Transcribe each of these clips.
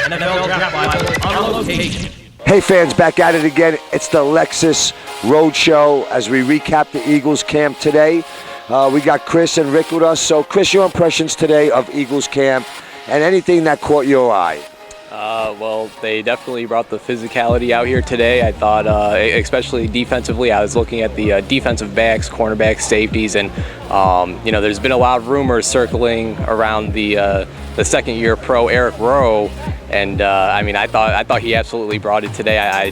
NFL Draft Bible on location. Hey fans, back at it again. It's the LEXUS Road Show as we recap the Eagles camp today. We got Chris and Rick with us. So Chris, your impressions today of Eagles camp and anything that caught your eye? Well, they definitely brought the physicality out here today. I thought, especially defensively, I was looking at the defensive backs, cornerbacks, safeties, and there's been a lot of rumors circling around the second-year pro Eric Rowe, and I thought he absolutely brought it today. I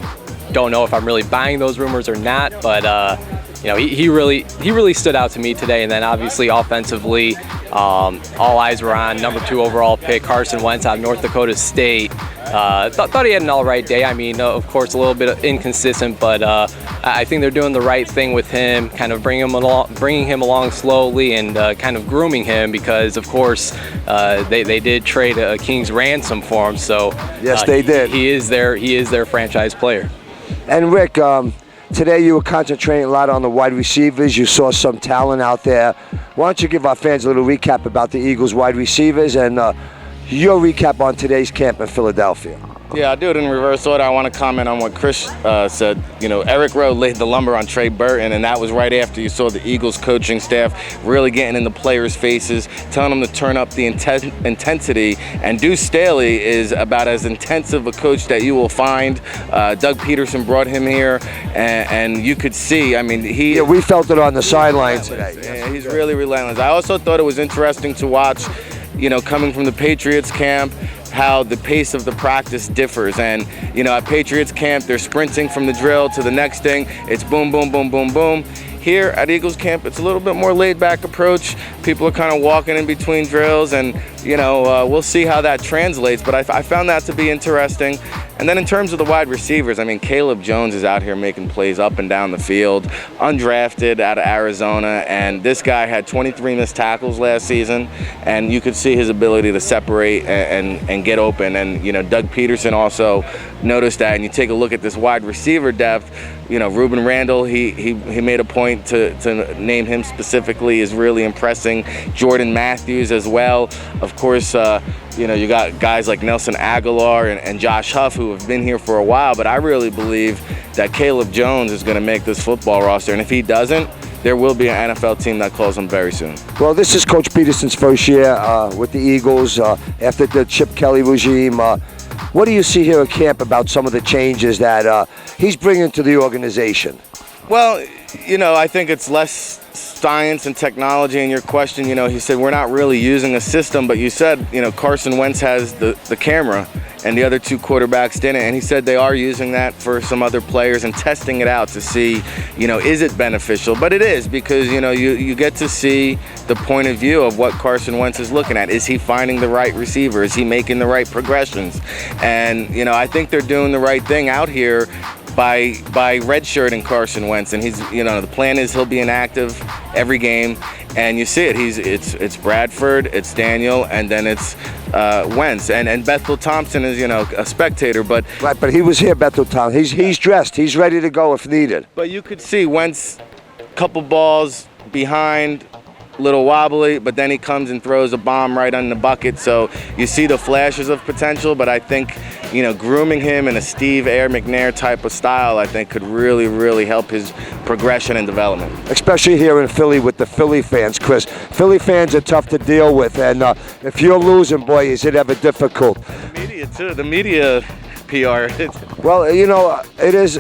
don't know if I'm really buying those rumors or not, but he really stood out to me today. And then obviously offensively, all eyes were on number 2 overall pick Carson Wentz out of North Dakota State. Thought he had an all right day. I mean, of course, a little bit inconsistent, but I think they're doing the right thing with him, kind of bringing him along slowly and kind of grooming him because, of course, they did trade a king's ransom for him. So yes, they did. He is their franchise player. And Rick, today you were concentrating a lot on the wide receivers. You saw some talent out there. Why don't you give our fans a little recap about the Eagles wide receivers and your recap on today's camp in Philadelphia? Yeah, I'll do it in reverse order. I want to comment on what Chris said. Eric Rowe laid the lumber on Trey Burton, and that was right after you saw the Eagles coaching staff really getting in the players' faces, telling them to turn up the intensity. And Deuce Staley is about as intensive a coach that you will find. Doug Pederson brought him here, and you could see, we felt it on the sidelines today. Yeah, he's really relentless. I also thought it was interesting to watch, coming from the Patriots camp, how the pace of the practice differs. And at Patriots camp, they're sprinting from the drill to the next thing. It's boom, boom, boom, boom, boom. Here at Eagles camp, it's a little bit more laid back approach. People are kind of walking in between drills, and we'll see how that translates, but I found that to be interesting. And then in terms of the wide receivers, Caleb Jones is out here making plays up and down the field, undrafted out of Arizona, and this guy had 23 missed tackles last season, and you could see his ability to separate and get open. And Doug Pederson also noticed that. And you take a look at this wide receiver depth, Ruben Randall, he made a point to name him specifically, is really impressing. Jordan Matthews as well. Of course, you got guys like Nelson Aguilar and Josh Huff who have been here for a while, but I really believe that Caleb Jones is going to make this football roster, and if he doesn't, there will be an NFL team that calls him very soon. Well, this is Coach Pederson's first year with the Eagles after the Chip Kelly regime. What do you see here at camp about some of the changes that he's bringing to the organization? Well, I think it's less science and technology. In your question, he said we're not really using a system, but you said, Carson Wentz has the camera and the other 2 quarterbacks didn't, and he said they are using that for some other players and testing it out to see, is it beneficial? But it is, because, you get to see the point of view of what Carson Wentz is looking at. Is he finding the right receiver? Is he making the right progressions? And, I think they're doing the right thing out here by redshirting Carson Wentz, and he's, the plan is he'll be inactive every game, and you see it. It's Bradford, it's Daniel, and then it's Wentz, and Bethel Thompson is a spectator, but right. But he was here, Bethel Thompson. He's dressed. He's ready to go if needed. But you could see Wentz, couple balls behind, little wobbly, but then he comes and throws a bomb right on the bucket. So you see the flashes of potential, but I think, grooming him in a Steve Air McNair type of style, I think could really, really help his progression and development. Especially here in Philly with the Philly fans, Chris. Philly fans are tough to deal with, and if you're losing, boy, is it ever difficult. The media, too. The media PR. Well, it is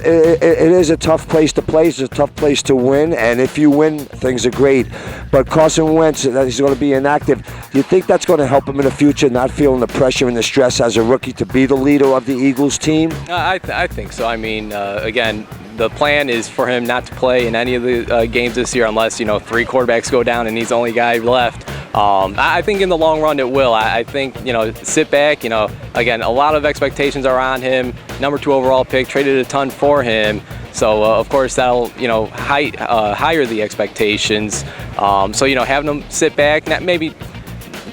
a tough place to play. It's a tough place to win, and if you win, things are great. But Carson Wentz, he's going to be inactive. Do you think that's going to help him in the future, not feeling the pressure and the stress as a rookie to be the leader of the Eagles team? I think so. Again, the plan is for him not to play in any of the games this year unless, 3 quarterbacks go down and he's the only guy left. I think in the long run it will. I think, sit back, again, a lot of expectations are on him. Number 2 overall pick, traded a ton for him. So, of course, that'll, higher the expectations. So, having him sit back, maybe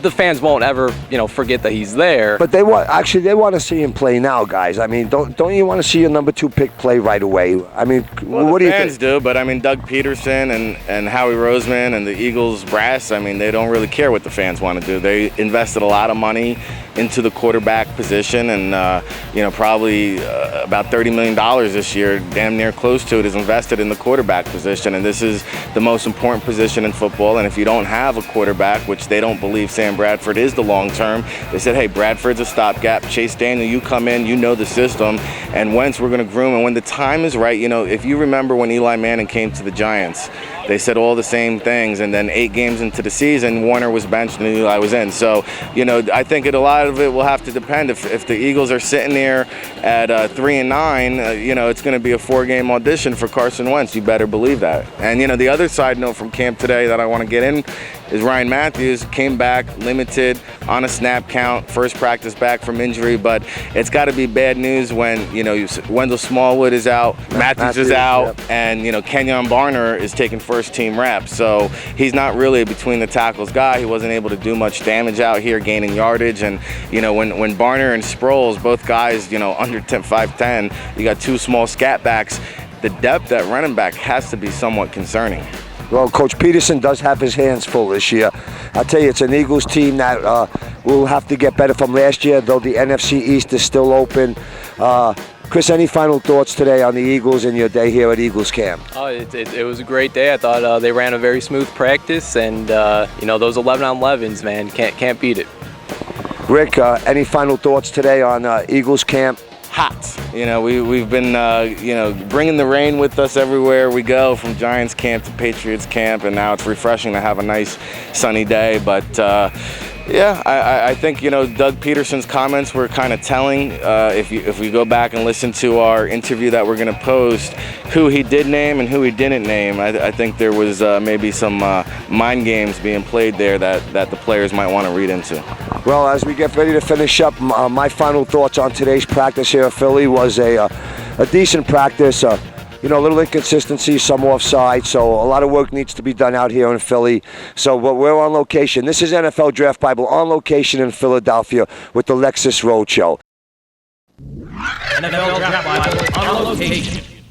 the fans won't ever, forget that he's there. But they want to see him play now, guys. I mean, don't you want to see your number 2 pick play right away? I mean, what do you think? Fans do, but I mean, Doug Pederson and Howie Roseman and the Eagles brass, I mean, they don't really care what the fans want to do. They invested a lot of money into the quarterback position, and probably about $30 million this year, damn near close to it, is invested in the quarterback position. And this is the most important position in football. And if you don't have a quarterback, which they don't believe Sam Bradford is the long term, they said, hey, Bradford's a stopgap. Chase Daniel, you come in, you know the system, and Wentz, we're going to groom. And when the time is right, if you remember when Eli Manning came to the Giants, they said all the same things, and then 8 games into the season, Warner was benched and Eli was in. So, I think a lot of it will have to depend. If the Eagles are sitting there at 3-9, it's going to be a 4-game audition for Carson Wentz. You better believe that. And, the other side note from camp today that I want to get in is Ryan Matthews came back limited on a snap count, first practice back from injury, but it's got to be bad news when, Wendell Smallwood is out, Matthews is out, yep. and, Kenyon Barner is taking first-team reps. So he's not really a between-the-tackles guy. He wasn't able to do much damage out here gaining yardage. And, when Barner and Sproles, both guys, under 5'10", you got 2 small scat backs, the depth at running back has to be somewhat concerning. Well, Coach Pederson does have his hands full this year. I'll tell you, it's an Eagles team that will have to get better from last year, though the NFC East is still open. Chris, any final thoughts today on the Eagles and your day here at Eagles camp? Oh, it was a great day. I thought they ran a very smooth practice, and those 11-on-11s, man, can't beat it. Rick, any final thoughts today on Eagles camp? Hot. We've been, bringing the rain with us everywhere we go, from Giants camp to Patriots camp, and now it's refreshing to have a nice sunny day. But I think Doug Pederson's comments were kind of telling. If we go back and listen to our interview that we're going to post, who he did name and who he didn't name, I think there was maybe some mind games being played there that the players might want to read into. Well, as we get ready to finish up, my final thoughts on today's practice here at Philly was a decent practice. A little inconsistency, some offside, so a lot of work needs to be done out here in Philly. So we're on location. This is NFL Draft Bible on location in Philadelphia with the LEXUS Roadshow. NFL Draft Bible on location.